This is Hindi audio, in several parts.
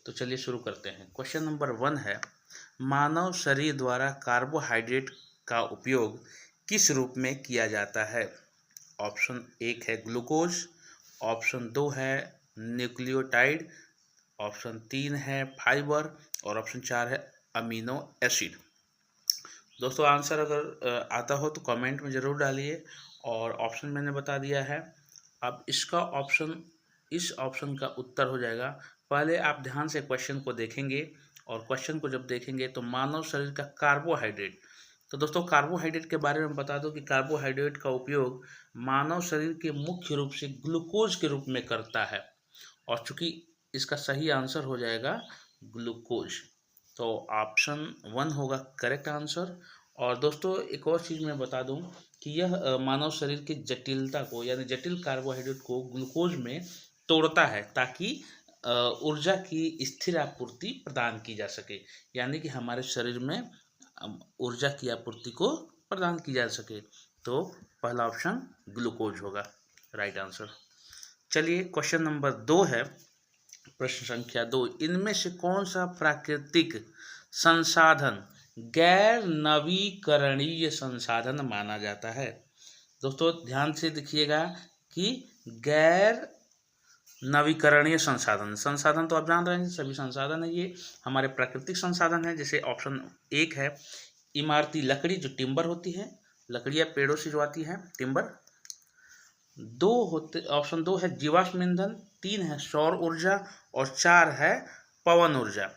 तो चलिए शुरू करते हैं। क्वेश्चन नंबर 1 है, मानव शरीर द्वारा कार्बोहाइड्रेट का उपयोग किस रूप में किया जाता है? ऑप्शन 1 है ग्लूकोज, ऑप्शन 2 है न्यूक्लियोटाइड, ऑप्शन 3 है फाइबर और ऑप्शन 4 है अमीनो एसिड। दोस्तों आंसर अगर आता हो तो कमेंट में ज़रूर डालिए और ऑप्शन मैंने बता दिया है। अब इस ऑप्शन का उत्तर हो जाएगा। पहले आप ध्यान से क्वेश्चन को देखेंगे और क्वेश्चन को जब देखेंगे तो मानव शरीर का कार्बोहाइड्रेट, तो दोस्तों कार्बोहाइड्रेट के बारे में बता दूं कि कार्बोहाइड्रेट का उपयोग मानव शरीर के मुख्य रूप से ग्लूकोज के रूप में करता है और चूंकि इसका सही आंसर हो जाएगा ग्लूकोज, तो ऑप्शन 1 होगा करेक्ट आंसर। और दोस्तों एक और चीज़ मैं बता दूं कि यह मानव शरीर की जटिलता को यानी जटिल कार्बोहाइड्रेट को ग्लूकोज में तोड़ता है ताकि ऊर्जा की स्थिर आपूर्ति प्रदान की जा सके, यानी कि हमारे शरीर में ऊर्जा की आपूर्ति को प्रदान की जा सके। तो पहला ऑप्शन ग्लूकोज होगा राइट आंसर। चलिए क्वेश्चन नंबर 2 है, प्रश्न संख्या 2, इनमें से कौन सा प्राकृतिक संसाधन गैर नवीकरणीय संसाधन माना जाता है? दोस्तों ध्यान से देखिएगा कि गैर नवीकरणीय संसाधन तो आप जान रहे हैं सभी संसाधन है, ये हमारे प्राकृतिक संसाधन है। जैसे ऑप्शन 1 है इमारती लकड़ी जो टिम्बर होती है, लकड़ियाँ पेड़ों से जो आती है टिम्बर। ऑप्शन 2 है जीवाश्म ईंधन, 3 है सौर ऊर्जा और 4 है पवन ऊर्जा।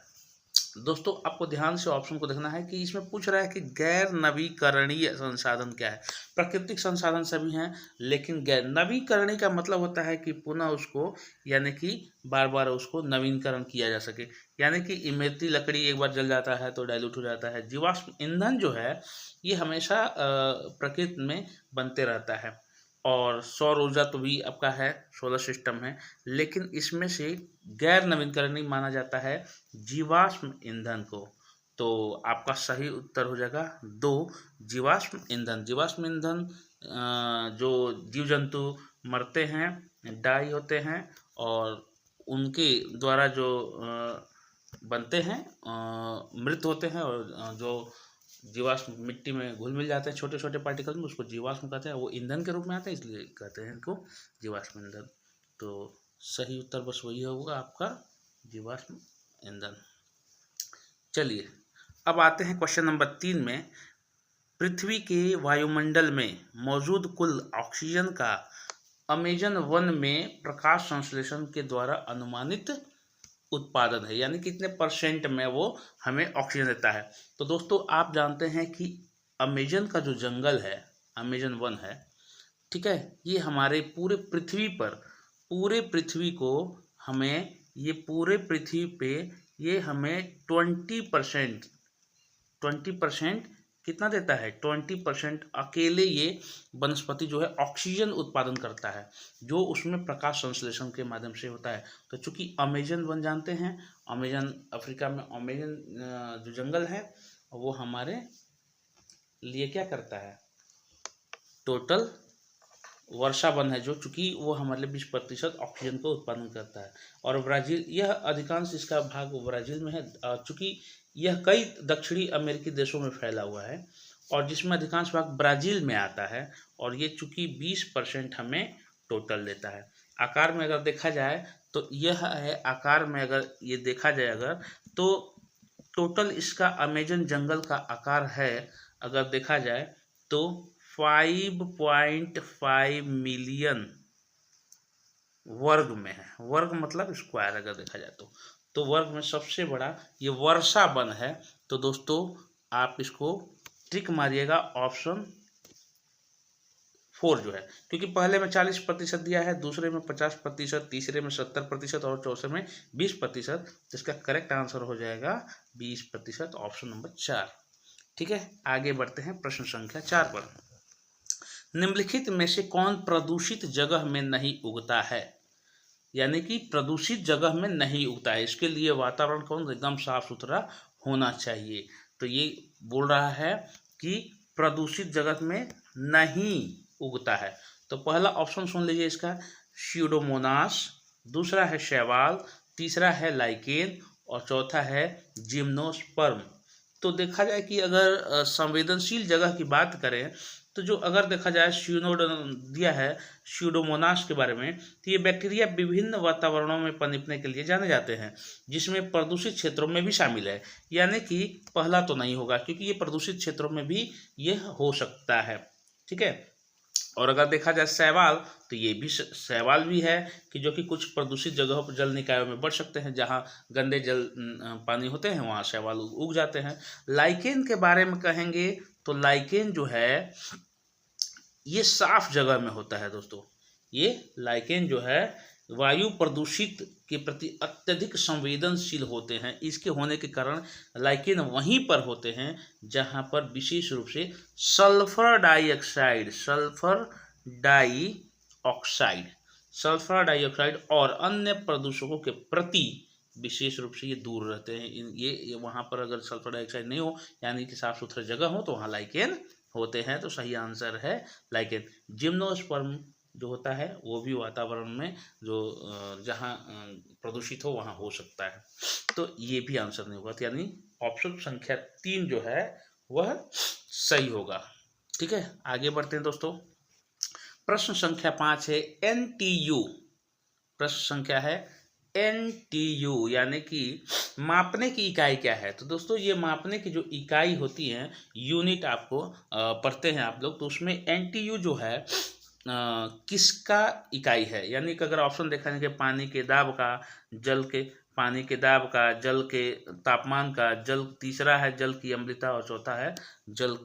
दोस्तों आपको ध्यान से ऑप्शन को देखना है कि इसमें पूछ रहा है कि गैर नवीकरणीय संसाधन क्या है। प्राकृतिक संसाधन सभी हैं लेकिन गैर नवीकरणीय का मतलब होता है कि पुनः उसको यानी कि बार बार उसको नवीनकरण किया जा सके, यानी कि इमारती लकड़ी एक बार जल जाता है तो डाइल्यूट हो जाता है। जीवाश्म ईंधन जो है ये हमेशा प्रकृति में बनते रहता है और सौर ऊर्जा तो भी आपका है, सोलर सिस्टम है, लेकिन इसमें से गैर नवीकरणीय माना जाता है जीवाश्म ईंधन को। तो आपका सही उत्तर हो जाएगा 2 जीवाश्म ईंधन। जीवाश्म ईंधन जो जीव जंतु मरते हैं, डाई होते हैं और उनके द्वारा जो बनते हैं मृत होते हैं और जो जीवाश्म मिट्टी में घुल मिल जाते हैं छोटे छोटे पार्टिकल में, उसको जीवाश्म कहते हैं। वो ईंधन के रूप में आते हैं इसलिए कहते हैं इनको जीवाश्म ईंधन। तो सही उत्तर बस वही होगा आपका जीवाश्म ईंधन। चलिए अब आते हैं क्वेश्चन नंबर 3 में, पृथ्वी के वायुमंडल में मौजूद कुल ऑक्सीजन का अमेजन वन में प्रकाश संश्लेषण के द्वारा अनुमानित उत्पादन है, यानी कितने परसेंट में वो हमें ऑक्सीजन देता है। तो दोस्तों आप जानते हैं कि अमेजन का जो जंगल है, अमेजन वन है, ठीक है, ये हमारे पूरे पृथ्वी को हमें ये पूरे पृथ्वी पे ये हमें 20% कितना देता है, 20% अकेले ये वनस्पति जो है ऑक्सीजन उत्पादन करता है जो उसमें प्रकाश संश्लेषण के माध्यम से होता है। तो चूंकि अमेजन वन जानते हैं, अमेजन अफ्रीका में अमेजन जो जंगल है वो हमारे लिए क्या करता है, टोटल वर्षा वन है जो चूंकि वो हमारे लिए 20% ऑक्सीजन को उत्पादन करता है। और ब्राज़ील, यह अधिकांश इसका भाग ब्राज़ील में है चूंकि यह कई दक्षिणी अमेरिकी देशों में फैला हुआ है और जिसमें अधिकांश भाग ब्राज़ील में आता है और ये चूंकि 20% हमें टोटल देता है। आकार में अगर देखा जाए तो यह है, आकार में अगर ये देखा जाए अगर तो टोटल इसका अमेजन जंगल का आकार है अगर देखा जाए तो 5.5 मिलियन वर्ग में है। वर्ग मतलब स्क्वायर अगर देखा जाए तो वर्ग में सबसे बड़ा ये वर्षा वन है। तो दोस्तों आप इसको ट्रिक मारिएगा ऑप्शन 4 जो है, क्योंकि पहले में 40% दिया है, दूसरे में 50%, तीसरे में 70% और चौथे में 20%। इसका करेक्ट आंसर हो जाएगा 20%, ऑप्शन नंबर 4। ठीक है, आगे बढ़ते हैं प्रश्न संख्या 4 पर। निम्नलिखित में से कौन प्रदूषित जगह में नहीं उगता है, यानी कि प्रदूषित जगह में नहीं उगता है, इसके लिए वातावरण कौन एकदम साफ सुथरा होना चाहिए। तो ये बोल रहा है कि प्रदूषित जगह में नहीं उगता है। तो पहला ऑप्शन सुन लीजिए इसका, स्यूडोमोनास, दूसरा है शैवाल, तीसरा है लाइकेन और चौथा है जिम्नोस्पर्म। तो देखा जाए कि अगर संवेदनशील जगह की बात करें तो जो अगर देखा जाए दिया है स्यूडोमोनास के बारे में, तो ये बैक्टीरिया विभिन्न वातावरणों में पनपने के लिए जाने जाते हैं, जिसमें प्रदूषित क्षेत्रों में भी शामिल है। यानी कि पहला तो नहीं होगा, क्योंकि ये प्रदूषित क्षेत्रों में भी ये हो सकता है। ठीक है। और अगर देखा जाए शैवाल, तो ये भी शैवाल भी है कि जो कि कुछ प्रदूषित जगहों पर जल निकायों में बढ़ सकते हैं, जहाँ गंदे जल पानी होते हैं वहाँ शैवाल उग जाते हैं। लाइकेन के बारे में कहेंगे तो लाइकेन जो है ये साफ जगह में होता है दोस्तों। ये लाइकेन जो है वायु प्रदूषित के प्रति अत्यधिक संवेदनशील होते हैं। इसके होने के कारण लाइकेन वहीं पर होते हैं जहां पर विशेष रूप से सल्फर डाइऑक्साइड और अन्य प्रदूषकों के प्रति विशेष रूप से ये दूर रहते हैं। ये वहाँ पर अगर सल्फर डाइऑक्साइड नहीं हो, यानी कि साफ सुथरा जगह हो, तो वहाँ लाइकेन होते हैं। तो सही आंसर है लाइकेन। जिम्नोस्पर्म जो होता है वो भी वातावरण में जो जहाँ प्रदूषित हो वहाँ हो सकता है। तो ये भी आंसर नहीं होगा, तो यानी ऑप्शन संख्या 3 जो है वह सही होगा। ठीक है, आगे बढ़ते हैं दोस्तों। प्रश्न संख्या 5 है NTU। प्रश्न संख्या है NTU, यानी कि मापने की इकाई क्या है। तो दोस्तों ये मापने की जो इकाई होती है, यूनिट आपको पढ़ते हैं आप लोग, तो उसमें NTU जो है किसका इकाई है। यानी कि अगर ऑप्शन देखा जाए कि पानी के दाब का, पानी के दाब का, जल के तापमान का, तीसरा है जल की अम्लता और चौथा है जल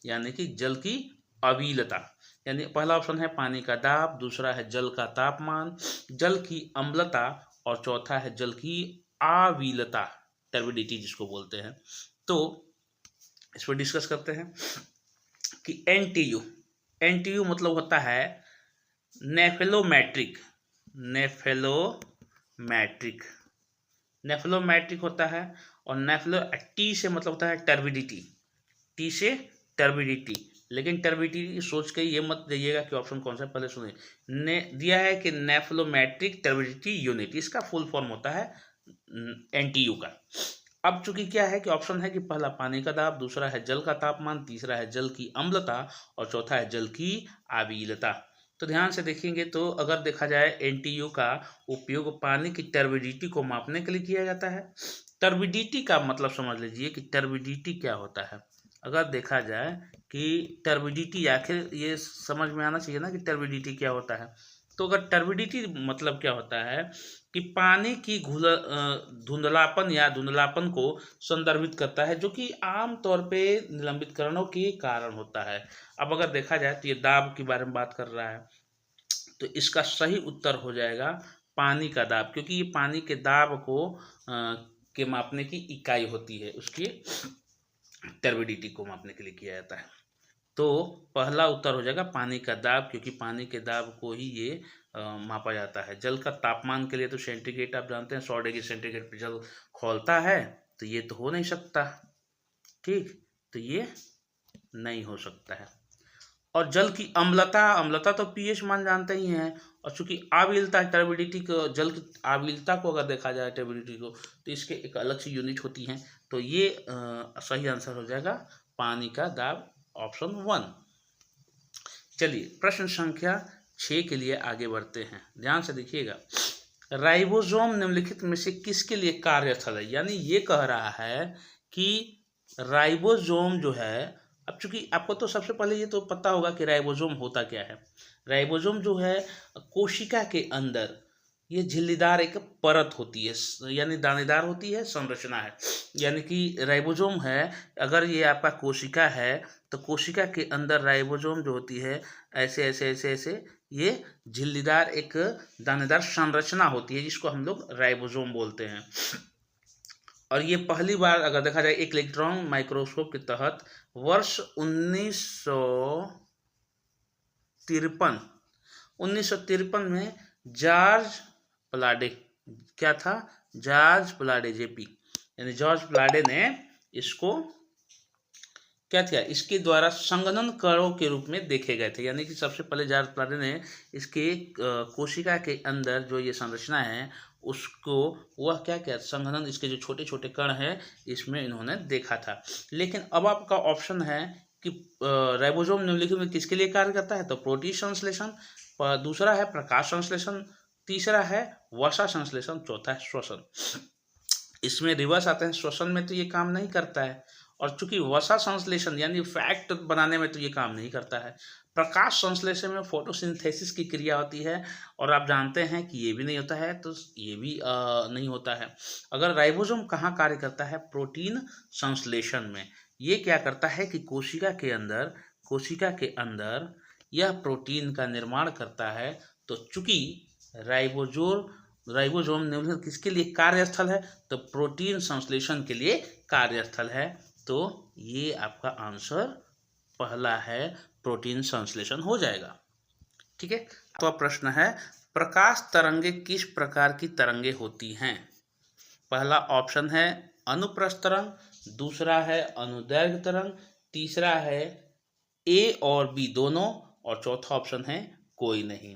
यानी कि जल की अविलता। यानी पहला ऑप्शन है पानी का दाब, दूसरा है जल का तापमान, जल की अम्लता और चौथा है जल की अविलता, टर्बिडिटी जिसको बोलते हैं। तो इस पर डिस्कस करते हैं कि NTU मतलब होता है नेफ्लोमैट्रिक होता है। और टी से मतलब होता है टर्बिडिटी। लेकिन टर्बिडिटी सोच के ये मत जाइएगा कि ऑप्शन कौन सा है, पहले सुनिए। दिया है कि नेफ्लोमैट्रिक टर्बिडिटी यूनिट, इसका फुल फॉर्म होता है NTU का। अब चूंकि क्या है कि ऑप्शन है कि पहला पानी का दाब, दूसरा है जल का तापमान, तीसरा है जल की अम्लता और चौथा है जल की अविलता। तो ध्यान से देखेंगे तो अगर देखा जाए NTU का उपयोग पानी की टर्बिडिटी को मापने के लिए किया जाता है। टर्बिडिटी का मतलब समझ लीजिए कि टर्बिडिटी क्या होता है। अगर देखा जाए कि टर्बिडिटी, आखिर ये समझ में आना चाहिए ना कि टर्बिडिटी क्या होता है। तो अगर टर्बिडिटी मतलब क्या होता है कि पानी की धुंधलापन को संदर्भित करता है, जो कि आमतौर पे निलंबित कारणों के कारण होता है। अब अगर देखा जाए तो ये दाब के बारे में बात कर रहा है, तो इसका सही उत्तर हो जाएगा पानी का दाब, क्योंकि ये पानी के दाब को के मापने की इकाई होती है, उसकी टर्बिडिटी को मापने के लिए किया जाता है। तो पहला उत्तर हो जाएगा पानी का दाब, क्योंकि पानी के दाब को ही ये मापा जाता है। जल का तापमान के लिए तो सेंटीग्रेड आप जानते हैं, 100 डिग्री सेंटीग्रेड पर जल खौलता है, तो ये तो हो नहीं सकता। ठीक, तो ये नहीं हो सकता है। और जल की अम्लता तो pH मान जानते ही हैं। और चूंकि अविलता टर्बिडिटी को, जल की अविलता को अगर देखा जाए टर्बिडिटी को, तो इसके एक अलग सी यूनिट होती हैं। तो ये सही आंसर हो जाएगा पानी का दाब, ऑप्शन 1। चलिए प्रश्न संख्या 6 के लिए आगे बढ़ते हैं। ध्यान से देखिएगा। राइबोसोम निम्नलिखित में से किसके लिए कार्यस्थल है। यानी ये कह रहा है कि राइबोसोम जो है, अब चूंकि आपको तो सबसे पहले ये तो पता होगा कि राइबोसोम होता क्या है। राइबोसोम जो है कोशिका के अंदर ये झिल्लीदार एक परत होती है, यानी दानेदार होती है, संरचना है। यानी कि राइबोसोम है, अगर ये आपका कोशिका है तो कोशिका के अंदर राइबोसोम जो होती है ऐसे ऐसे ऐसे ऐसे ये झिल्लीदार एक दानेदार संरचना होती है, जिसको हम लोग राइबोसोम बोलते हैं। और ये पहली बार अगर देखा जाए एक इलेक्ट्रॉन माइक्रोस्कोप के तहत वर्ष 1953 में जॉर्ज प्लाडे जेपी, यानी जॉर्ज प्लाडे ने इसको क्या किया, इसके द्वारा संघनन कणों के रूप में देखे गए थे। यानी कि सबसे पहले जॉर्ज प्लाडे ने इसके कोशिका के अंदर जो ये संरचना है उसको वह क्या क्या संघनन, इसके जो छोटे छोटे कण हैं इसमें इन्होंने देखा था। लेकिन अब आपका ऑप्शन है कि राइबोसोम निम्नलिखित में किसके लिए कार्य करता है, तो प्रोटीन संश्लेषण, दूसरा है प्रकाश संश्लेषण, तीसरा है वसा संश्लेषण, चौथा है श्वसन। इसमें रिवर्स आते हैं, श्वसन में तो ये काम नहीं करता है, और चूंकि वसा संश्लेषण यानी फैट बनाने में तो ये काम नहीं करता है। प्रकाश संश्लेषण में फोटोसिंथेसिस की क्रिया होती है, और आप जानते हैं कि ये भी नहीं होता है, तो ये भी नहीं होता है। अगर राइबोसोम कहाँ कार्य करता है, प्रोटीन संश्लेषण में। ये क्या करता है कि कोशिका के अंदर यह प्रोटीन का निर्माण करता है। तो चूंकि राइबोसोम निम्नलिखित किसके लिए कार्यस्थल है, तो प्रोटीन संश्लेषण के लिए कार्यस्थल है। तो ये आपका आंसर पहला है, प्रोटीन संश्लेषण हो जाएगा। ठीक है। तो प्रश्न है, प्रकाश तरंगे किस प्रकार की तरंगे होती हैं? पहला ऑप्शन है अनुप्रस्थ तरंग, दूसरा है अनुदैर्घ्य तरंग, तीसरा है ए और बी दोनों, और चौथा ऑप्शन है कोई नहीं।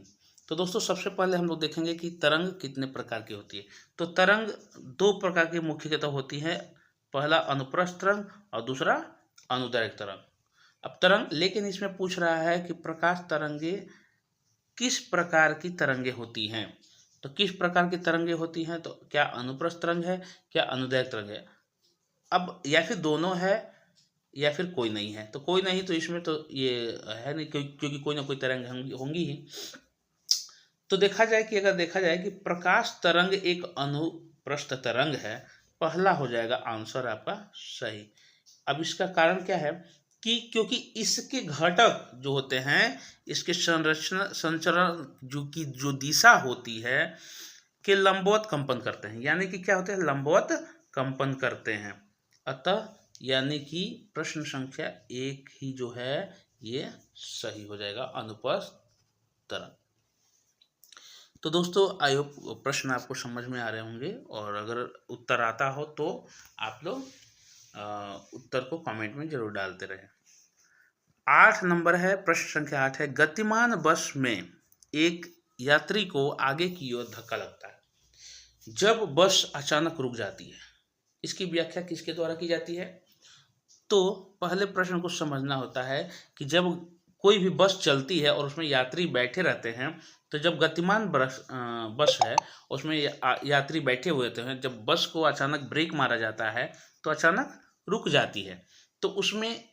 तो दोस्तों सबसे पहले हम लोग देखेंगे कि तरंग कितने प्रकार की होती है। तो तरंग दो प्रकार की मुख्यतः होती है, पहला अनुप्रस्थ तरंग और दूसरा अनुदैर्घ्य तरंग। अब तरंग, लेकिन इसमें पूछ रहा है कि प्रकाश तरंगे किस प्रकार की तरंगे होती हैं। तो किस प्रकार की तरंगे होती हैं, तो क्या अनुप्रस्थ तरंग है, क्या अनुदैर्घ्य तरंग है। अब या फिर दोनों है या फिर कोई नहीं है। तो कोई नहीं, तो इसमें तो ये है नहीं, क्योंकि कोई ना कोई तरंग होंगी ही। तो अगर देखा जाए कि प्रकाश तरंग एक अनुप्रस्थ तरंग है, पहला हो जाएगा आंसर आपका सही। अब इसका कारण क्या है कि क्योंकि इसके घटक जो होते हैं, इसके संचरण जो दिशा होती है के लंबवत कंपन करते हैं, यानी कि क्या होते हैं, लंबवत कंपन करते हैं। अतः यानी कि प्रश्न संख्या 1 ही जो है ये सही हो जाएगा, अनुप्रस्थ तरंग। तो दोस्तों आई होप प्रश्न आपको समझ में आ रहे होंगे, और अगर उत्तर आता हो तो आप लोग उत्तर को कमेंट में जरूर डालते रहें। 8 नंबर है, प्रश्न संख्या 8 है, गतिमान बस में एक यात्री को आगे की ओर धक्का लगता है जब बस अचानक रुक जाती है। इसकी व्याख्या किसके द्वारा की जाती है? तो पहले प्रश्न को समझना होता है कि जब कोई भी बस चलती है और उसमें यात्री बैठे रहते हैं, तो जब गतिमान बस है उसमें यात्री बैठे हुए होते हैं, जब बस को अचानक ब्रेक मारा जाता है तो अचानक रुक जाती है, तो उसमें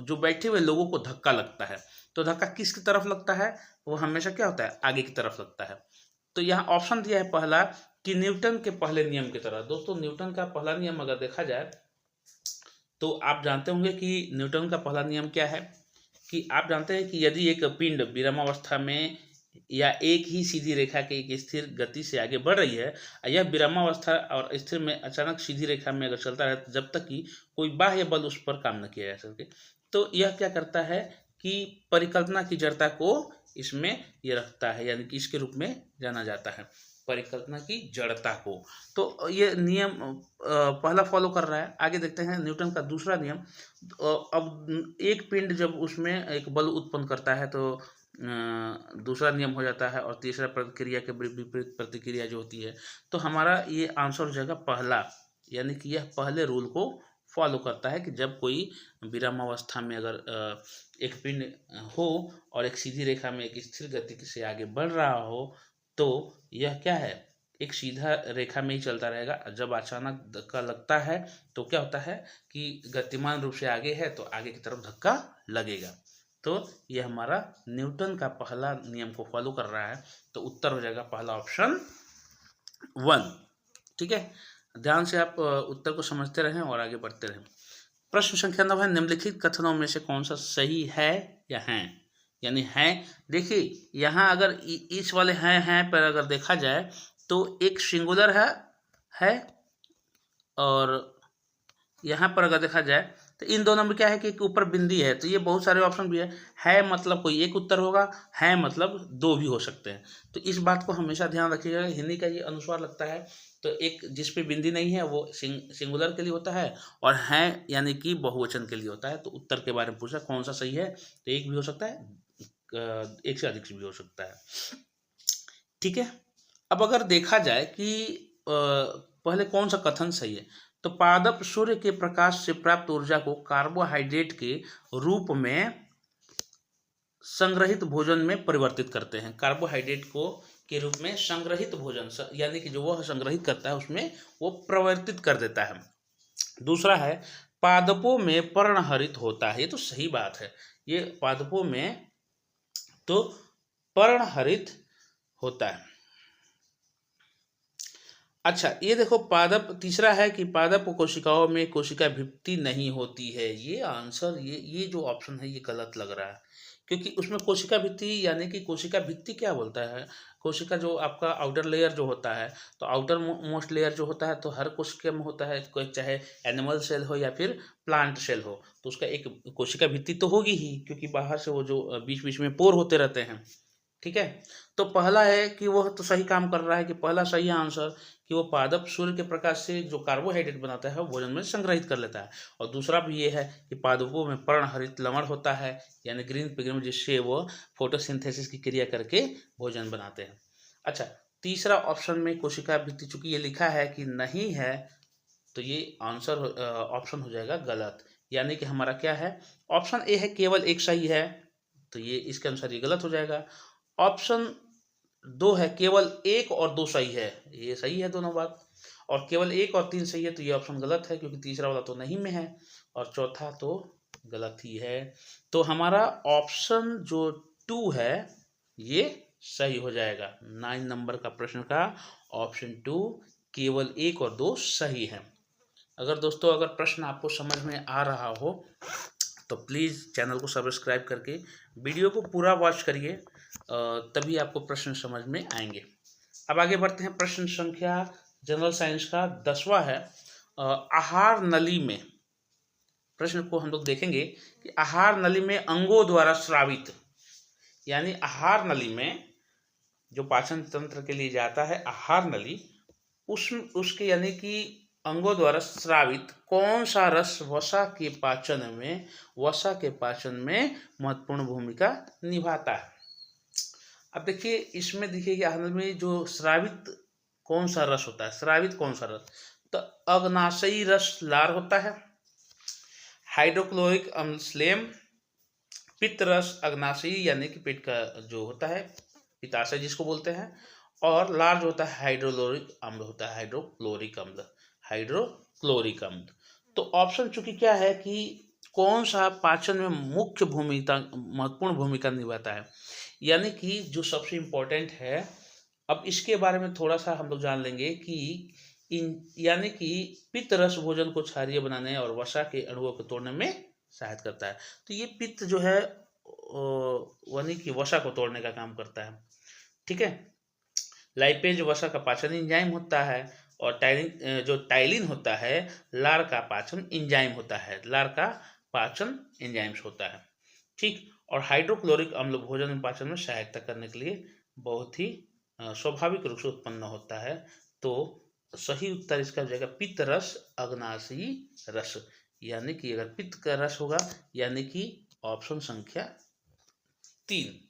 जो बैठे हुए लोगों को धक्का लगता है। तो धक्का किसकी तरफ लगता है? वो हमेशा क्या होता है, आगे की तरफ लगता है। तो यहाँ ऑप्शन दिया है पहला कि न्यूटन के पहले नियम की तरह। दोस्तों न्यूटन का पहला नियम अगर देखा जाए तो आप जानते होंगे कि न्यूटन का पहला नियम क्या है, कि आप जानते हैं कि यदि एक पिंड विरामावस्था में या एक ही सीधी रेखा के एक स्थिर गति से आगे बढ़ रही है, यह विरामावस्था और स्थिर में अचानक सीधी रेखा में अगर चलता रहे जब तक कि कोई बाह्य बल उस पर काम न किया जा सके, तो यह क्या करता है कि परिकल्पना की जड़ता को इसमें ये रखता है, यानी कि इसके रूप में जाना जाता है, परिकल्पना की जड़ता को। तो ये नियम पहला फॉलो कर रहा है। आगे देखते हैं न्यूटन का दूसरा नियम। अब एक पिंड जब उसमें एक बल उत्पन्न करता है तो दूसरा नियम हो जाता है, और तीसरा प्रतिक्रिया के विपरीत प्रतिक्रिया जो होती है। तो हमारा ये आंसर हो जाएगा पहला, यानी कि यह पहले रूल को फॉलो करता है कि जब कोई विरामावस्था में अगर एक पिंड हो और एक सीधी रेखा में एक स्थिर गति से आगे बढ़ रहा हो, तो यह क्या है, एक सीधा रेखा में ही चलता रहेगा। जब अचानक धक्का लगता है तो क्या होता है कि गतिमान रूप से आगे है तो आगे की तरफ धक्का लगेगा। तो यह हमारा न्यूटन का पहला नियम को फॉलो कर रहा है। तो उत्तर हो जाएगा पहला ऑप्शन 1। ठीक है, ध्यान से आप उत्तर को समझते रहें और आगे बढ़ते रहें। प्रश्न संख्या 9 है, निम्नलिखित कथनों में से कौन सा सही है या है, यानी है। देखिए यहाँ अगर इस वाले हैं पर अगर देखा जाए तो एक सिंगुलर है और यहाँ पर अगर देखा जाए तो इन दोनों में क्या है कि ऊपर बिंदी है, तो ये बहुत सारे ऑप्शन भी है मतलब कोई एक उत्तर होगा, है मतलब दो भी हो सकते हैं। तो इस बात को हमेशा ध्यान रखिएगा। हिंदी का ये अनुस्वार लगता है तो एक जिस पे बिंदी नहीं है वो सिंगुलर के लिए होता है, और है यानी कि बहुवचन के लिए होता है। तो उत्तर के बारे में पूछा कौन सा सही है, तो एक भी हो सकता है, एक से अधिक भी हो सकता है। ठीक है, अब अगर देखा जाए कि पहले कौन सा कथन सही है, तो पादप सूर्य के प्रकाश से प्राप्त ऊर्जा को कार्बोहाइड्रेट के रूप में संग्रहित भोजन में परिवर्तित करते हैं। कार्बोहाइड्रेट को के रूप में संग्रहित भोजन यानी कि जो वह संग्रहित करता है उसमें वो परिवर्तित कर देता है। दूसरा है पादपों में पर्णहरित होता है। ये तो सही बात है, ये पादपों में तो पर्णहरित होता है। अच्छा, ये देखो पादप, तीसरा है कि पादप कोशिकाओं में कोशिका भित्ति नहीं होती है। ये आंसर, ये जो ऑप्शन है ये गलत लग रहा है, क्योंकि उसमें कोशिका भित्ति यानी कि कोशिका भित्ति क्या बोलता है, कोशिका जो आपका आउटर लेयर जो होता है, तो आउटर मोस्ट लेयर जो होता है तो हर कोशिका में होता है, कोई चाहे एनिमल सेल हो या फिर प्लांट सेल हो, तो उसका एक कोशिका भित्ति तो होगी ही, क्योंकि बाहर से वो जो बीच बीच में पोर होते रहते हैं। ठीक है, तो पहला है कि वह तो सही काम कर रहा है, कि पहला सही आंसर कि वो पादप सूर्य के प्रकाश से जो कार्बोहाइड्रेट बनाता है वो भोजन में संग्रहित कर लेता है। और दूसरा भी ये है कि पादपों में पर्णहरित लवण होता है यानी ग्रीन पिगमेंट, जिससे वो फोटोसिंथेसिस की क्रिया करके भोजन बनाते हैं। अच्छा, तीसरा ऑप्शन में कोशिका भित्ति, चूंकि ये लिखा है कि नहीं है, तो ये आंसर ऑप्शन हो जाएगा गलत, यानी कि हमारा क्या है, ऑप्शन ए है केवल एक सही है, तो ये इसके अनुसार ये गलत हो जाएगा। ऑप्शन 2 है केवल 1 और 2 सही है, ये सही है दोनों बात, और केवल 1 और 3 सही है, तो ये ऑप्शन गलत है, क्योंकि तीसरा वाला तो नहीं में है, और चौथा तो गलत ही है। तो हमारा ऑप्शन जो 2 है ये सही हो जाएगा। 9 नंबर का प्रश्न का ऑप्शन 2 केवल 1 और 2 सही है। अगर दोस्तों अगर प्रश्न आपको समझ में आ रहा हो तो प्लीज़ चैनल को सब्सक्राइब करके वीडियो को पूरा वॉच करिए, तभी आपको प्रश्न समझ में आएंगे। अब आगे बढ़ते हैं। प्रश्न संख्या जनरल साइंस का 10वां है, आहार नली में। प्रश्न को हम लोग देखेंगे कि आहार नली में अंगों द्वारा स्रावित, यानी आहार नली में जो पाचन तंत्र के लिए जाता है आहार नली, उसके यानी कि अंगों द्वारा स्रावित कौन सा रस वसा के पाचन में महत्वपूर्ण भूमिका निभाता है। अब देखिए, इसमें देखिए कि आहार नली में जो स्रावित कौन सा रस होता है, स्रावित कौन सा रस, तो अग्नाशयी रस लार होता है, हाइड्रोक्लोरिक अम्ल स्लेम, पित्त रस अग्नाशयी यानी कि पेट का जो होता है पित्ताशय जिसको बोलते हैं, और लार जो होता है हाइड्रोक्लोरिक अम्ल होता है, हाइड्रोक्लोरिक अम्ल। तो ऑप्शन चूंकि क्या है कि कौन सा पाचन में महत्वपूर्ण भूमिका निभाता है, यानी कि जो सबसे इम्पोर्टेंट है। अब इसके बारे में थोड़ा सा हम लोग जान लेंगे कि यानी कि पित्त रस भोजन को क्षारीय बनाने और वसा के अणुओं को तोड़ने में सहायता करता है। तो ये पित्त जो है यानी कि वसा को तोड़ने का काम करता है। ठीक है, लाइपेज वसा का पाचन एंजाइम होता है, और टाइलिन होता है लार का पाचन एंजाइम होता है, लार का पाचन एंजाइम्स होता है। ठीक, और हाइड्रोक्लोरिक अम्ल भोजन में पाचन में सहायता करने के लिए बहुत ही स्वाभाविक रूप से उत्पन्न होता है। तो सही उत्तर इसका हो जाएगा पित्त रस अग्नाशयी रस, यानी कि अगर पित्त का रस होगा यानी कि ऑप्शन संख्या 3।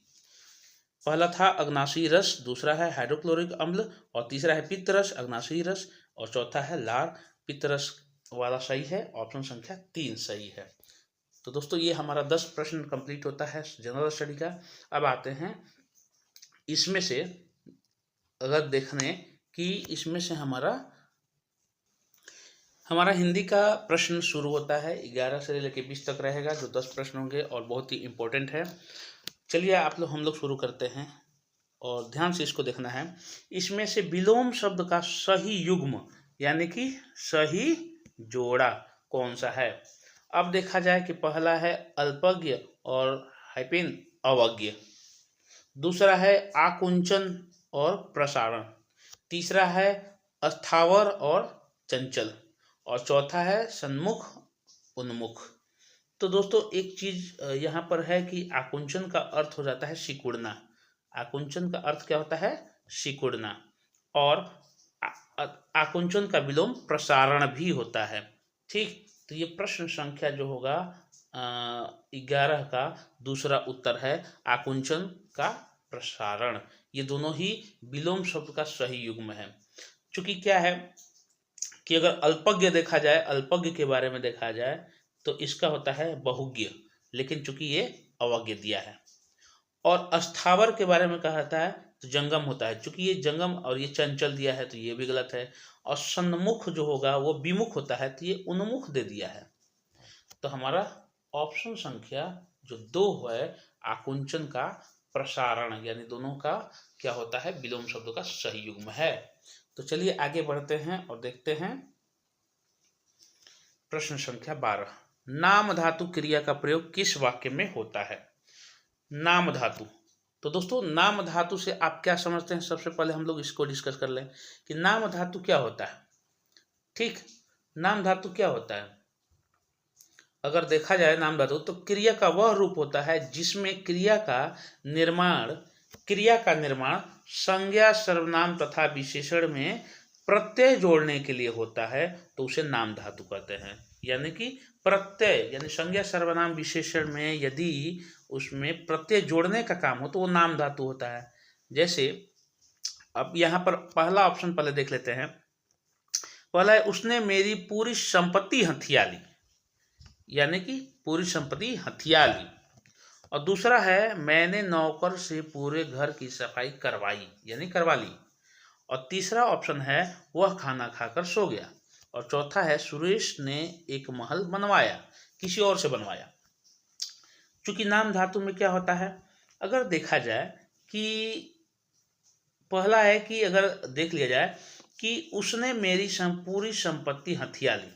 पहला था अग्नाशयी रस, दूसरा है हाइड्रोक्लोरिक अम्ल, और तीसरा है पित्त रस अग्नाशयी रस, और चौथा है लार पित्त रस वाला सही है, ऑप्शन संख्या 3 सही है। तो दोस्तों ये हमारा 10 प्रश्न कंप्लीट होता है जनरल स्टडी का। अब आते हैं इसमें से, अगर देखने कि इसमें से हमारा हिंदी का प्रश्न शुरू होता है 11 से लेकर 20 तक रहेगा, जो 10 प्रश्न होंगे और बहुत ही इम्पोर्टेंट है। चलिए हम लोग शुरू करते हैं, और ध्यान से इसको देखना है। इसमें से विलोम शब्द का सही युग्म यानी कि सही जोड़ा कौन सा है। अब देखा जाए कि पहला है अल्पज्ञ और हाइपेन अवज्ञ, दूसरा है आकुंचन और प्रसारण, तीसरा है अस्थावर और चंचल, और चौथा है सन्मुख उन्मुख। तो दोस्तों एक चीज यहाँ पर है कि आकुंचन का अर्थ हो जाता है सिकुड़ना। आकुंचन का अर्थ क्या होता है, सिकुड़ना, और आकुंचन का विलोम प्रसारण भी होता है। ठीक, तो ये प्रश्न संख्या जो होगा 11 का दूसरा उत्तर है आकुंचन का प्रसारण, ये दोनों ही विलोम शब्द का सही युग्म है। चूंकि क्या है कि अगर अल्पज्ञ देखा जाए, अल्पज्ञ के बारे में देखा जाए तो इसका होता है बहुज्ञ, लेकिन चूंकि ये अवज्ञ दिया है। और अस्थावर के बारे में कहा जाता है तो जंगम होता है, चूंकि ये जंगम और ये चंचल दिया है तो ये भी गलत है। और सन्मुख जो होगा वो विमुख होता है तो ये उन्मुख दे दिया है। तो हमारा ऑप्शन संख्या जो 2 है आकुंचन का प्रसारण, यानी दोनों का क्या होता है विलोम शब्दों का सही युग्म है। तो चलिए आगे बढ़ते हैं और देखते हैं प्रश्न संख्या 12। नाम धातु क्रिया का प्रयोग किस वाक्य में होता है? नाम धातु। तो दोस्तों नाम धातु से आप क्या समझते हैं, सबसे पहले हम लोग इसको डिस्कस कर लें कि नाम धातु क्या होता है। ठीक, नाम धातु क्या होता है? अगर देखा जाए नाम धातु तो क्रिया का वह रूप होता है जिसमें क्रिया का निर्माण संज्ञा सर्वनाम तथा विशेषण में प्रत्यय जोड़ने के लिए होता है, तो उसे नाम धातु कहते हैं। यानी कि प्रत्यय यानी संज्ञा सर्वनाम विशेषण में यदि उसमें प्रत्यय जोड़ने का काम हो तो वो नाम धातु होता है। जैसे अब यहाँ पर पहला ऑप्शन पहले देख लेते हैं। पहला है उसने मेरी पूरी संपत्ति हथिया ली, यानी कि पूरी संपत्ति हथिया ली। और दूसरा है मैंने नौकर से पूरे घर की सफाई करवाई, यानी करवा ली। और तीसरा ऑप्शन है वह खाना खाकर सो गया। और चौथा है सुरेश ने एक महल बनवाया, किसी और से बनवाया। चूंकि नाम धातु में क्या होता है, अगर देखा जाए कि पहला है कि अगर देख लिया जाए कि उसने मेरी पूरी संपत्ति हथिया ली,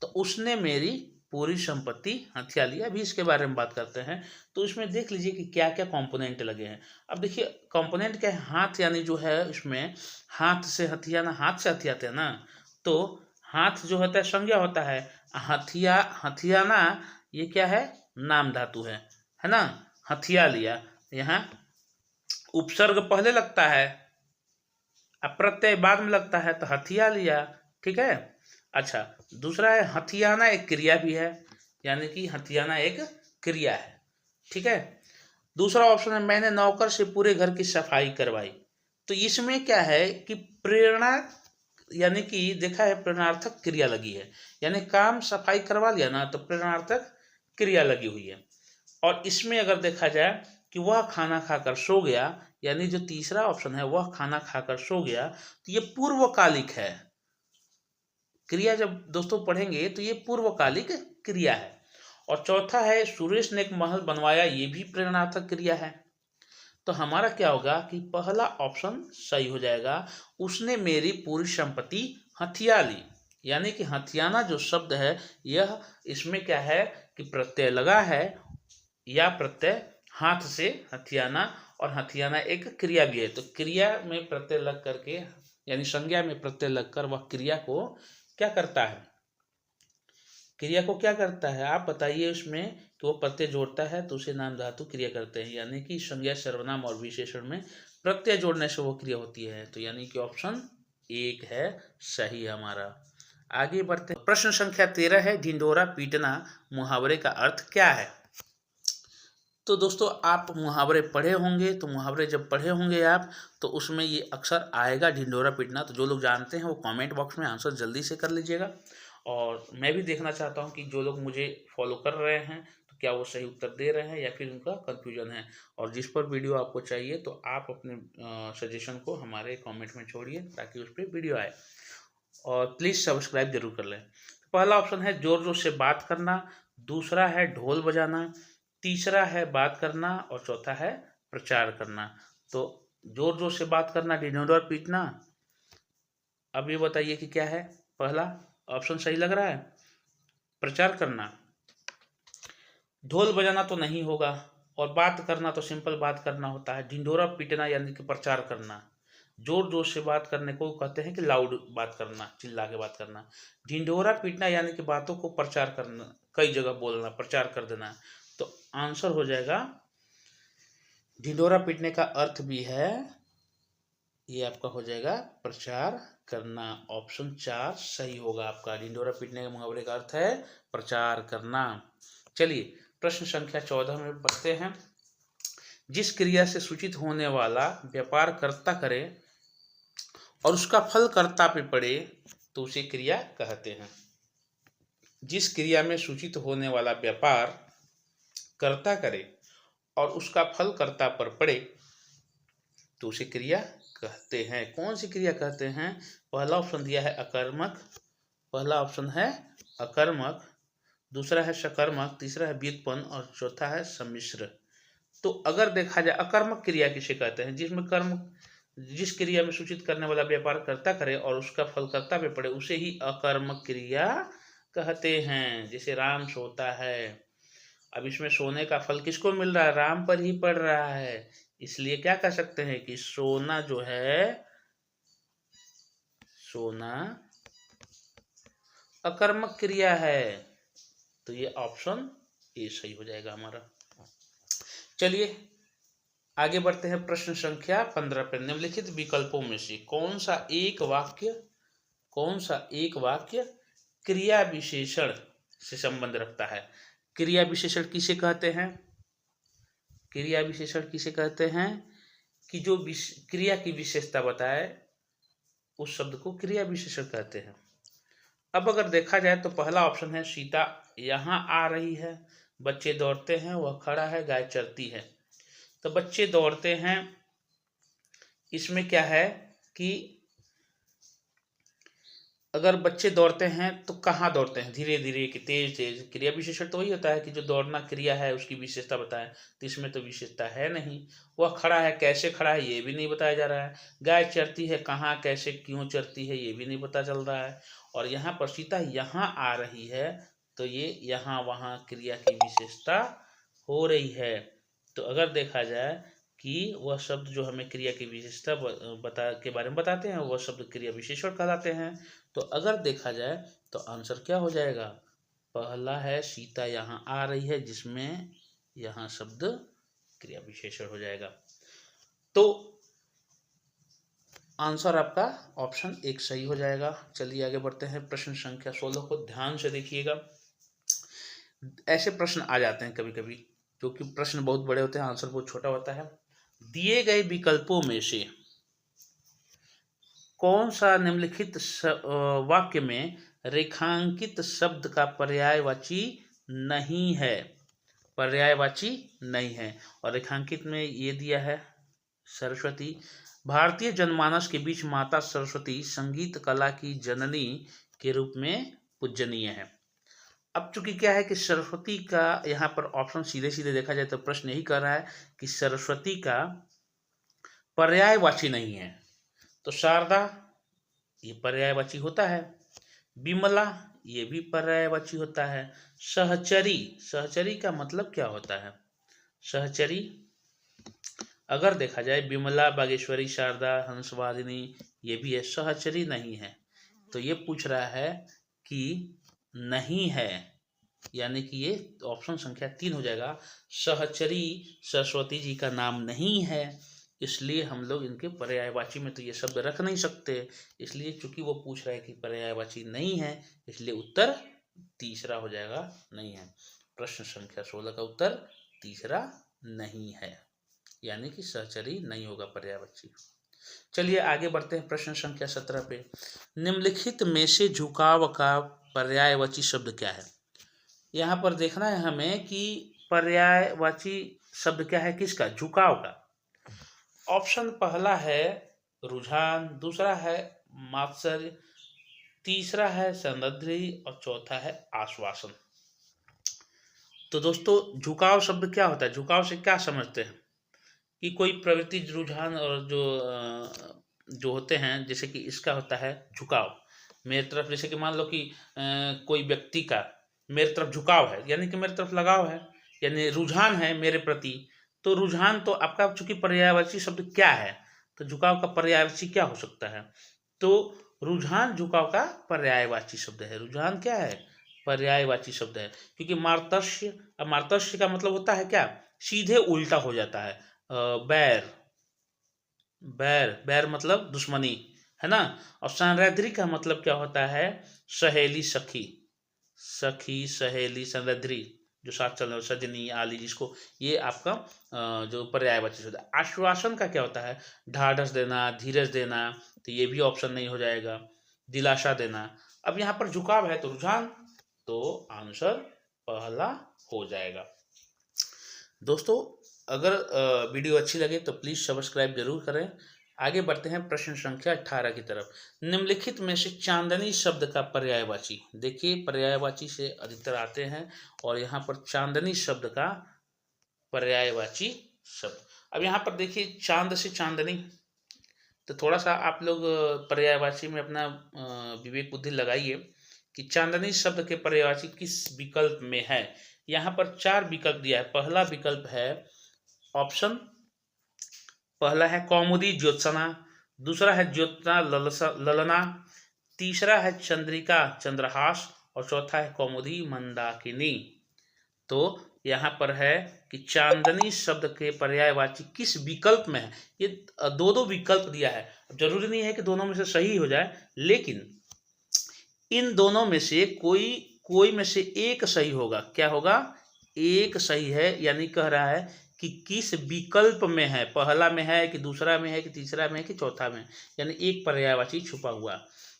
तो उसने मेरी पूरी संपत्ति हथिया ली। अभी इसके बारे में बात करते हैं। तो इसमें देख लीजिए कि क्या क्या कंपोनेंट लगे हैं। अब देखिए कंपोनेंट क्या है, हाथ, यानी जो है इसमें हाथ से हथियाना, हाथ से हथियाते हैं ना, तो हाथ जो होता है संज्ञा होता है, हथियाना ये क्या है नाम धातु है ना। हथिया लिया, यहाँ उपसर्ग पहले लगता है अब प्रत्यय बाद में लगता है तो हथिया लिया। ठीक है। अच्छा, दूसरा है हथियाना एक क्रिया भी है, यानी कि हथियाना एक क्रिया है। ठीक है। दूसरा ऑप्शन है मैंने नौकर से पूरे घर की सफाई करवाई। तो इसमें क्या है कि प्रेरणा, यानी कि देखा है प्रेरणार्थक क्रिया लगी है, यानी काम सफाई करवा लिया ना तो प्रेरणार्थक क्रिया लगी हुई है। और इसमें अगर देखा जाए कि वह खाना खाकर सो गया, यानी जो तीसरा ऑप्शन है वह खाना खाकर सो गया, तो ये पूर्वकालिक है क्रिया। जब दोस्तों पढ़ेंगे तो ये पूर्वकालिक क्रिया है। और चौथा है सुरेश ने एक महल बनवाया, ये भी प्रेरणार्थक क्रिया है। तो हमारा क्या होगा कि पहला ऑप्शन सही हो जाएगा, उसने मेरी पूरी संपत्ति हथिया ली। यानी कि हथियाना जो शब्द है यह इसमें क्या है कि प्रत्यय लगा है, या प्रत्यय हाथ से हथियाना, और हथियाना एक क्रिया भी है। तो क्रिया में प्रत्यय लग करके, यानी संज्ञा में प्रत्यय लगकर वह क्रिया को क्या करता है, क्रिया को क्या करता है आप बताइए। उसमें कि वो प्रत्यय जोड़ता है तो उसे नाम धातु क्रिया करते हैं। यानी कि संज्ञा सर्वनाम और विशेषण में प्रत्यय जोड़ने से वो क्रिया होती है। तो यानी कि ऑप्शन 1 है सही हमारा। आगे बढ़ते हैं। प्रश्न संख्या 13 है ढिंढोरा पीटना मुहावरे का अर्थ क्या है? तो दोस्तों आप मुहावरे पढ़े होंगे, तो मुहावरे जब पढ़े होंगे आप तो उसमें ये अक्सर आएगा ढिंढोरा पीटना। तो जो लोग जानते हैं वो कमेंट बॉक्स में आंसर जल्दी से कर लीजिएगा। और मैं भी देखना चाहता हूँ कि जो लोग मुझे फॉलो कर रहे हैं तो क्या वो सही उत्तर दे रहे हैं या फिर उनका कन्फ्यूजन है। और जिस पर वीडियो आपको चाहिए तो आप अपने सजेशन को हमारे कमेंट में छोड़िए ताकि उस पर वीडियो आए। और प्लीज़ सब्सक्राइब जरूर कर लें। पहला ऑप्शन है जोर जोर से बात करना, दूसरा है ढोल बजाना, तीसरा है बात करना, और चौथा है प्रचार करना। तो जोर जोर से बात करना ढिंढोरा पीटना, अब ये बताइए कि क्या है। पहला ऑप्शन सही लग रहा है, प्रचार करना। ढोल बजाना तो नहीं होगा, और बात करना तो सिंपल बात करना होता है। ढिंढोरा पीटना यानी कि प्रचार करना। जोर जोर से बात करने को कहते हैं कि लाउड बात करना, चिल्ला के बात करना। ढिंढोरा पीटना यानी कि बातों को प्रचार करना, कई जगह बोलना, प्रचार कर देना। तो आंसर हो जाएगा ढिंढोरा पीटने का अर्थ भी है, ये आपका हो जाएगा प्रचार करना। ऑप्शन 4 सही होगा आपका। ढिंढोरा पीटने का मुहावरे का अर्थ है प्रचार करना। चलिए प्रश्न संख्या 14 में बढ़ते हैं। जिस क्रिया से सूचित होने वाला व्यापार कर्ता करे और उसका फल कर्ता पे पड़े तो उसे क्रिया कहते हैं। जिस क्रिया में सूचित होने वाला व्यापार कर्ता करे और उसका फल कर्ता पर पड़े तो उसे क्रिया कहते हैं। कौन सी क्रिया कहते हैं? पहला ऑप्शन दिया है अकर्मक, पहला ऑप्शन है अकर्मक, दूसरा है सकर्मक, तीसरा है व्युत्पन्न और चौथा है सम्मिश्र। तो अगर देखा जाए अकर्मक क्रिया किसे कहते हैं? जिस क्रिया में सूचित करने वाला व्यापार कर्ता करे और उसका फल कर्ता पे पड़े उसे ही अकर्मक क्रिया कहते हैं। जैसे राम सोता है, अब इसमें सोने का फल किसको मिल रहा है? राम पर ही पड़ रहा है, इसलिए क्या कह सकते हैं कि सोना जो है, सोना अकर्मक क्रिया है। तो ये ऑप्शन ए सही हो जाएगा हमारा। चलिए आगे बढ़ते हैं प्रश्न संख्या 15 पर। निम्नलिखित विकल्पों में से कौन सा एक वाक्य क्रिया विशेषण से संबंध रखता है? क्रिया विशेषण किसे कहते हैं? क्रिया विशेषण किसे कहते हैं? कि जो क्रिया की विशेषता बताए उस शब्द को क्रिया विशेषण कहते हैं। अब अगर देखा जाए तो पहला ऑप्शन है सीता यहाँ आ रही है, बच्चे दौड़ते हैं, वह खड़ा है, गाय चरती है। तो बच्चे दौड़ते हैं, इसमें क्या है कि अगर बच्चे दौड़ते हैं तो कहाँ दौड़ते हैं? धीरे धीरे कि तेज तेज। क्रिया विशेषण तो वही होता है कि जो दौड़ना क्रिया है उसकी विशेषता बताएं, तो इसमें तो विशेषता है नहीं। वह खड़ा है, कैसे खड़ा है ये भी नहीं बताया जा रहा है। गाय चरती है, कहाँ, कैसे, क्यों चरती है ये भी नहीं पता चल रहा है। और यहाँ पर सीता यहाँ आ रही है, तो ये यहाँ वहाँ क्रिया की विशेषता हो रही है। तो अगर देखा जाए कि वह शब्द जो हमें क्रिया की विशेषता के बारे में बताते हैं वह शब्द क्रिया विशेषण कहलाते हैं। तो अगर देखा जाए तो आंसर क्या हो जाएगा? पहला है सीता यहाँ आ रही है, जिसमें यहाँ शब्द क्रिया विशेषण हो जाएगा। तो आंसर आपका ऑप्शन एक सही हो जाएगा। चलिए आगे बढ़ते हैं। प्रश्न संख्या 16 को ध्यान से देखिएगा। ऐसे प्रश्न आ जाते हैं कभी कभी, क्योंकि प्रश्न बहुत बड़े होते हैं, आंसर बहुत छोटा होता है। दिए गए विकल्पों में से कौन सा निम्नलिखित वाक्य में रेखांकित शब्द का पर्यायवाची नहीं है? पर्यायवाची नहीं है। और रेखांकित में ये दिया है सरस्वती। भारतीय जनमानस के बीच माता सरस्वती संगीत कला की जननी के रूप में पूजनीय है। अब चूंकि क्या है कि सरस्वती का यहाँ पर ऑप्शन सीधे सीधे देखा जाए तो प्रश्न यही कर रहा है कि सरस्वती का पर्यायवाची नहीं है। तो शारदा ये पर्यायवाची होता है, विमला ये भी पर्यायवाची होता है, सहचरी, सहचरी का मतलब क्या होता है? सहचरी अगर देखा जाए विमला, बागेश्वरी, शारदा, हंसवादिनी ये भी है, सहचरी नहीं है। तो ये पूछ रहा है कि नहीं है, यानी कि ये ऑप्शन संख्या 3 हो जाएगा। सहचरी सरस्वती जी का नाम नहीं है, इसलिए हम लोग इनके पर्यायवाची में तो ये शब्द रख नहीं सकते। इसलिए चूंकि वो पूछ रहा है कि पर्यायवाची नहीं है, इसलिए उत्तर तीसरा हो जाएगा, नहीं है। प्रश्न संख्या 16 का उत्तर तीसरा नहीं है, यानी कि सहचरी नहीं होगा पर्यायवाची। चलिए आगे बढ़ते हैं प्रश्न संख्या 17 पे। निम्नलिखित में से झुकाव का पर्यायवाची शब्द क्या है? यहाँ पर देखना है हमें कि पर्यायवाची शब्द क्या है किसका? झुकाव का। ऑप्शन पहला है रुझान, दूसरा है मात्सर्य, तीसरा है सौंदर्य और चौथा है आश्वासन। तो दोस्तों झुकाव शब्द क्या होता है? झुकाव से क्या समझते हैं कि कोई प्रवृत्ति, रुझान और जो होते हैं, जैसे कि इसका होता है झुकाव मेरी तरफ। जैसे कि मान लो कि कोई व्यक्ति का मेरे तरफ झुकाव है, यानी कि मेरे तरफ लगाव है, यानी रुझान है मेरे प्रति। तो रुझान तो आपका चूंकि पर्यायवाची शब्द क्या है, तो झुकाव का पर्यायवाची क्या हो सकता है? तो रुझान झुकाव का पर्यायवाची शब्द है। रुझान क्या है? पर्यायवाची शब्द है। क्योंकि मार्तस्य, अब मार्तस्य का मतलब होता है क्या? सीधे उल्टा हो जाता है। बैर, बैर, बैर मतलब दुश्मनी, है ना। और संरैद्री का मतलब क्या होता है? सहेली, सखी, सखी, सहेली, संरैद्री, जो साथ चल रहे सजनी आली जिसको, ये आपका जो पर्यायवाची शब्द है। आश्वासन का क्या होता है? ढाढ़स देना, धीरज देना, तो ये भी ऑप्शन नहीं हो जाएगा। दिलासा देना। अब यहाँ पर झुकाव है तो रुझान, तो आंसर पहला हो जाएगा। दोस्तों अगर वीडियो अच्छी लगे तो प्लीज़ सब्सक्राइब जरूर करें। आगे बढ़ते हैं प्रश्न संख्या 18 की तरफ। निम्नलिखित में से चांदनी शब्द का पर्यायवाची, देखिए पर्यायवाची से अधिकतर आते हैं और यहाँ पर चांदनी शब्द का पर्यायवाची शब्द। अब यहाँ पर देखिए चांद से चांदनी, तो थोड़ा सा आप लोग पर्यायवाची में अपना विवेक बुद्धि लगाइए कि चांदनी शब्द के पर्यायवाची किस विकल्प में है। यहाँ पर 4 विकल्प दिया है। पहला विकल्प है ऑप्शन, पहला है कौमुदी ज्योत्सना, दूसरा है ज्योत्सना ललना, तीसरा है चंद्रिका चंद्रहास और चौथा है कौमुदी मंदाकिनी। तो यहाँ पर है कि चांदनी शब्द के पर्यायवाची किस विकल्प में है। ये दो विकल्प दिया है, जरूरी नहीं है कि दोनों में से सही हो जाए, लेकिन इन दोनों में से कोई में से एक सही होगा। क्या होगा? एक सही है, यानी कह रहा है कि किस विकल्प में है, पहला में है कि दूसरा में है कि तीसरा में है कि चौथा में, यानी एक पर्यायवाची छुपा हुआ।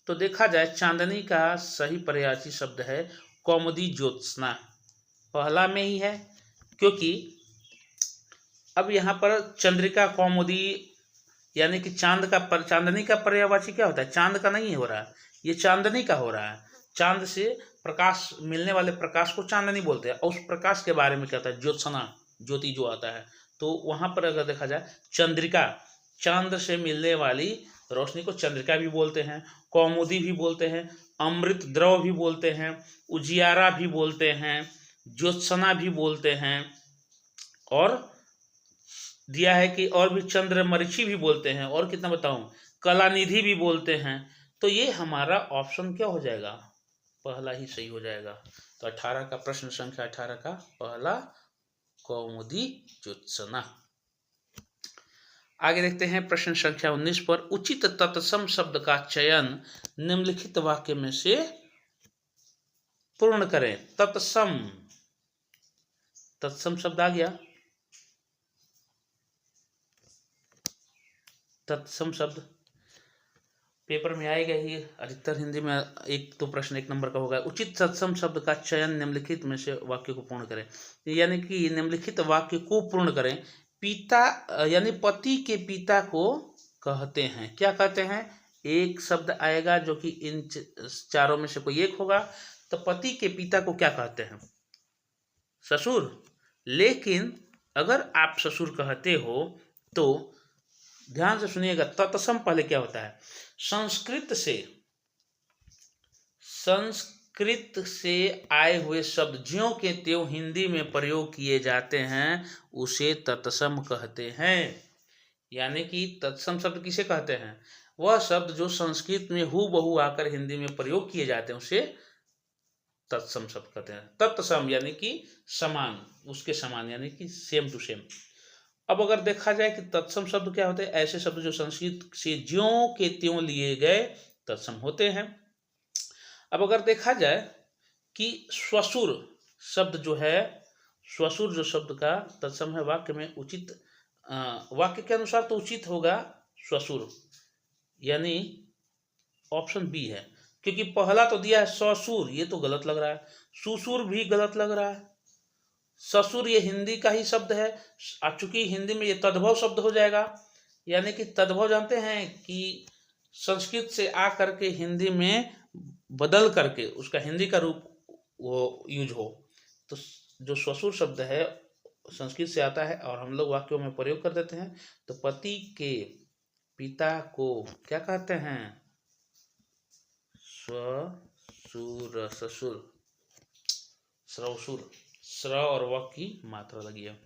तो देखा जाए चांदनी का सही पर्यायवाची शब्द है कौमुदी ज्योत्सना, पहला में ही है, क्योंकि अब यहाँ पर चंद्रिका कौमुदी यानी कि चांदनी का पर्यायवाची क्या होता है? चांद का नहीं हो रहा है, ये चांदनी का हो रहा है। चांद से प्रकाश मिलने वाले प्रकाश को चांदनी बोलते हैं, और उस प्रकाश के बारे में क्या होता है? ज्योत्सना, ज्योति जो आता है। तो वहाँ पर अगर देखा जाए चंद्रिका, चांद से मिलने वाली रोशनी को चंद्रिका भी बोलते हैं, कौमुदी भी बोलते हैं, अमृत द्रव भी बोलते हैं, उजियारा भी बोलते हैं, ज्योत्सना भी बोलते हैं, और दिया है कि और भी चंद्रमरीचि भी बोलते हैं, और कितना बताऊं, कलानिधि भी बोलते हैं। तो ये हमारा ऑप्शन क्या हो जाएगा? पहला ही सही हो जाएगा। तो 18 का प्रश्न संख्या 18 का पहला कौमुदी ज्योत्सना। आगे देखते हैं प्रश्न संख्या 19 पर। उचित तत्सम शब्द का चयन निम्नलिखित वाक्य में से पूर्ण करें। तत्सम, तत्सम शब्द आ गया, तत्सम शब्द पेपर में आएगा ही, अधिकतर हिंदी में एक तो प्रश्न 1 नंबर का होगा। उचित तत्सम शब्द का चयन निम्नलिखित में से वाक्य को पूर्ण करें, यानी कि निम्नलिखित वाक्य को पूर्ण करें। पिता यानी पति के पिता को कहते हैं, क्या कहते हैं? एक शब्द आएगा जो कि इन चारों में से कोई एक होगा। तो पति के पिता को क्या कहते हैं? ससुर। लेकिन अगर आप ससुर कहते हो तो ध्यान से सुनिएगा, तत्सम पहले क्या होता है? संस्कृत से आए हुए शब्द ज्यों के त्यों हिंदी में प्रयोग किए जाते हैं, उसे तत्सम कहते हैं। यानी कि तत्सम शब्द किसे कहते हैं? वह शब्द जो संस्कृत में हूबहू आकर हिंदी में प्रयोग किए जाते हैं, उसे तत्सम शब्द कहते हैं। तत्सम यानी कि समान, उसके समान, यानी कि सेम टू सेम। अब अगर देखा जाए कि तत्सम शब्द क्या होते हैं? ऐसे शब्द जो संस्कृत से ज्यों के त्यों लिए गए तत्सम होते हैं। अब अगर देखा जाए कि श्वशुर शब्द जो है, श्वशुर जो शब्द का तत्सम है वाक्य में, उचित वाक्य के अनुसार तो उचित होगा श्वशुर, यानी ऑप्शन बी है, क्योंकि पहला तो दिया है ससुर, ये तो गलत लग रहा है। सुसुर भी गलत लग रहा है। ससुर ये हिंदी का ही शब्द है, चूंकि हिंदी में ये तद्भव शब्द हो जाएगा। यानी कि तद्भव जानते हैं कि संस्कृत से आ करके हिंदी में बदल करके उसका हिंदी का रूप वो यूज हो। तो जो ससुर शब्द है संस्कृत से आता है और हम लोग वाक्यों में प्रयोग कर देते हैं। तो पति के पिता को क्या कहते हैं? ससुर, ससुर, श्रवसुर, स्र और व की मात्रा लगी है।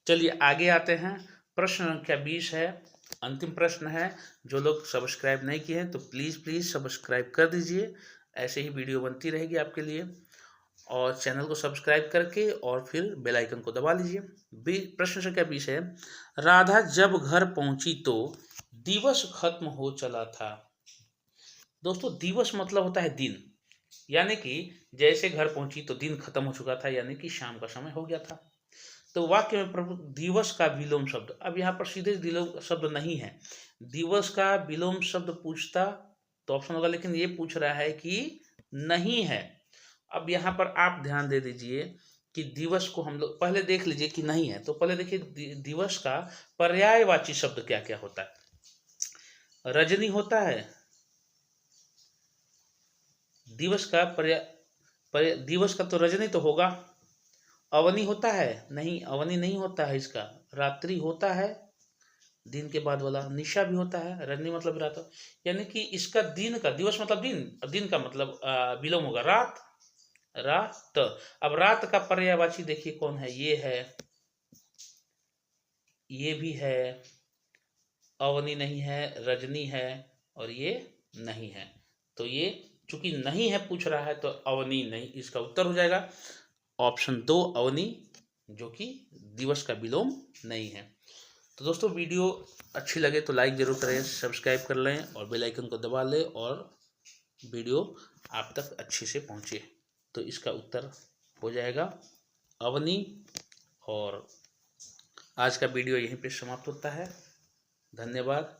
चलिए आगे आते हैं। प्रश्न संख्या 20 है, अंतिम प्रश्न है। जो लोग सब्सक्राइब नहीं किए हैं तो प्लीज़ सब्सक्राइब कर दीजिए, ऐसे ही वीडियो बनती रहेगी आपके लिए। और चैनल को सब्सक्राइब करके और फिर बेल आइकन को दबा लीजिए। प्रश्न संख्या 20 है, राधा जब घर पहुंची तो दिवस खत्म हो चला था। दोस्तों दिवस मतलब होता है दिन, यानी कि जैसे घर पहुंची तो दिन खत्म हो चुका था, यानी कि शाम का समय हो गया था। तो वाक्य में प्रभु दिवस का विलोम शब्द, अब यहाँ पर सीधे विलोम शब्द नहीं है, दिवस का विलोम शब्द पूछता तो ऑप्शन होगा, लेकिन ये पूछ रहा है कि नहीं है। अब यहाँ पर आप ध्यान दे दीजिए कि दिवस को हम लोग पहले देख लीजिए कि नहीं है, तो पहले देखिए दिवस का पर्यायवाची शब्द क्या क्या होता है। रजनी होता है, दिवस का दिवस का तो रजनी तो होगा। अवनी होता है, नहीं अवनी नहीं होता है इसका। रात्रि होता है, दिन के बाद वाला। निशा भी होता है, रजनी मतलब रात, यानी कि इसका दिन का, दिवस मतलब दिन, दिन का मतलब विलोम होगा रात, रात। अब रात का पर्यायवाची देखिए कौन है, ये है, ये भी है, अवनी नहीं है, रजनी है, और ये नहीं है। तो ये चूंकि नहीं है पूछ रहा है तो अवनी नहीं इसका उत्तर हो जाएगा। ऑप्शन 2 अवनी, जो कि दिवस का विलोम नहीं है। तो दोस्तों वीडियो अच्छी लगे तो लाइक जरूर करें, सब्सक्राइब कर लें और बेल आइकन को दबा लें, और वीडियो आप तक अच्छे से पहुंचे। तो इसका उत्तर हो जाएगा अवनी। और आज का वीडियो यहीं पे समाप्त होता है। धन्यवाद।